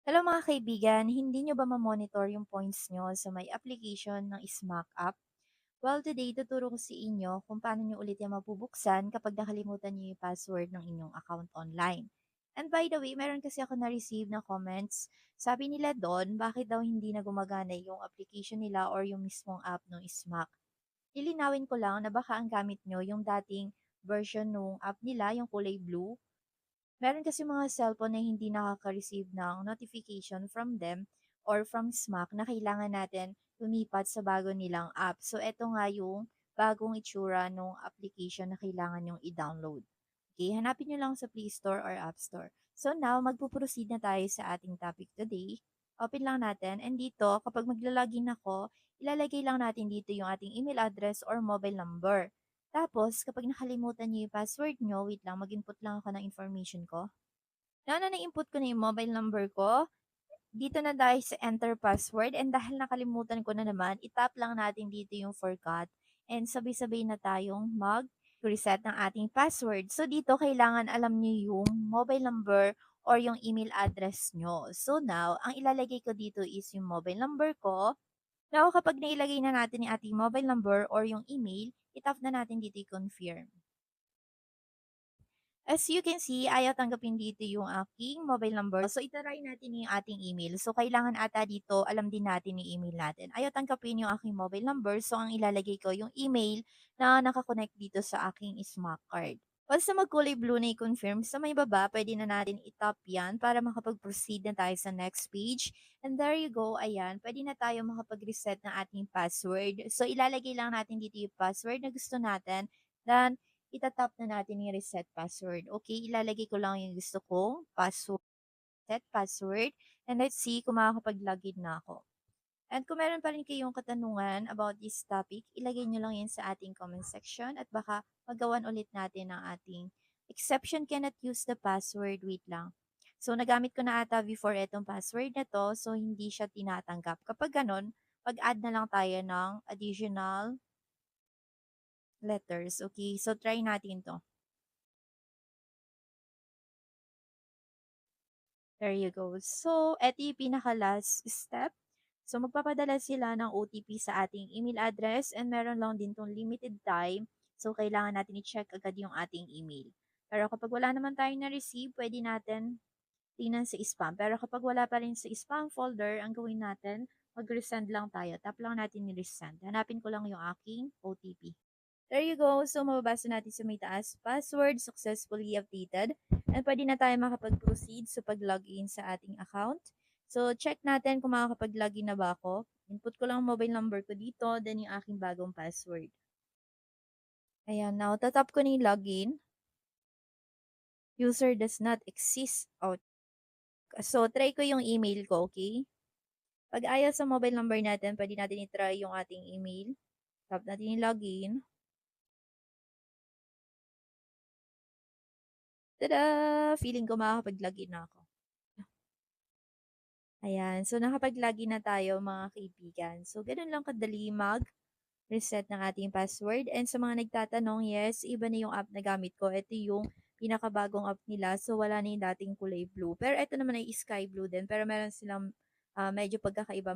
Hello mga kaibigan, hindi nyo ba ma-monitor yung points nyo sa may application ng Smack app? Well, today tuturo ko sa inyo kung paano nyo ulit yung mabubuksan kapag nakalimutan nyo yung password ng inyong account online. And by the way, meron kasi ako na-receive na comments. Sabi nila doon, bakit daw hindi na gumagana yung application nila or yung mismong app ng Smack. Lilinawin ko lang na baka ang gamit nyo yung dating version ng app nila, yung kulay blue. Meron kasi mga cellphone na hindi nakaka-receive ng notification from them or from Smack na kailangan natin lumipat sa bago nilang app. So, eto nga yung bagong itsura ng application na kailangan yung i-download. Okay, hanapin nyo lang sa Play Store or App Store. So now, magpo-proceed na tayo sa ating topic today. Open lang natin. And dito, kapag maglalagin ako, ilalagay lang natin dito yung ating email address or mobile number. Tapos, kapag nakalimutan niyo yung password nyo, wait lang, mag-input lang ako ng information ko. Now na na-input ko na yung mobile number ko, dito na dahil sa enter password and dahil nakalimutan ko na naman, itap lang natin dito yung forgot and sabay-sabay na tayong mag-reset ng ating password. So dito kailangan alam niyo yung mobile number or yung email address nyo. So now, ang ilalagay ko dito is yung mobile number ko. Now, kapag nailagay na natin yung ating mobile number or yung email, itap na natin dito i-confirm. As you can see, ayaw tanggapin dito yung aking mobile number. So, itaray natin yung ating email. So, kailangan ata dito, alam din natin yung email natin. Ayaw tanggapin yung aking mobile number. So, ang ilalagay ko yung email na nakakonect dito sa aking smart card. Once na magkulay blue na i-confirm, sa may baba, pwede na natin itap yan para makapag-proceed na tayo sa next page. And there you go, ayan, pwede na tayo makapag-reset ng ating password. So, ilalagay lang natin dito yung password na gusto natin. Then, itatap na natin yung reset password. Okay, ilalagay ko lang yung gusto kong password, set password, and let's see kung makakapag-login na ako. And kung meron pa rin kayong katanungan about this topic, ilagay nyo lang yan sa ating comment section at baka magawan ulit natin ang ating exception cannot use the password. Wait lang. So, nagamit ko na ata before itong password na to, so hindi siya tinatanggap. Kapag ganun, pag-add na lang tayo ng additional letters. Okay, so try natin to. There you go. So, eto yung pinaka-last step. So, magpapadala sila ng OTP sa ating email address and meron lang din tong limited time. So, kailangan natin i-check agad yung ating email. Pero kapag wala naman tayong na-receive, pwede natin tingnan sa spam. Pero kapag wala pa rin sa spam folder, ang gawin natin, mag-resend lang tayo. Tap lang natin ni-resend. Hanapin ko lang yung aking OTP. There you go. So, mababasa natin sa may taas, password successfully updated. And pwede na tayo makapag-proceed sa pag-login sa ating account. So, check natin kung makakapag-login na ba ako. Input ko lang ang mobile number ko dito, then yung aking bagong password. Ayan, now, tatap ko na yung login. User does not exist out. So, try ko yung email ko, okay? Pag ayaw sa mobile number natin, pwede natin i-try yung ating email. Tap natin yung login. Tada! Feeling ko makakapag-login na ako. Ayan. So, nakapag-login na tayo mga kaibigan. So, ganun lang kadali mag-reset ng ating password. And sa mga nagtatanong, yes, iba na yung app na gamit ko. Ito yung pinakabagong app nila. So, wala na yung dating kulay blue. Pero ito naman ay sky blue din. Pero meron silang medyo pagkakaiba.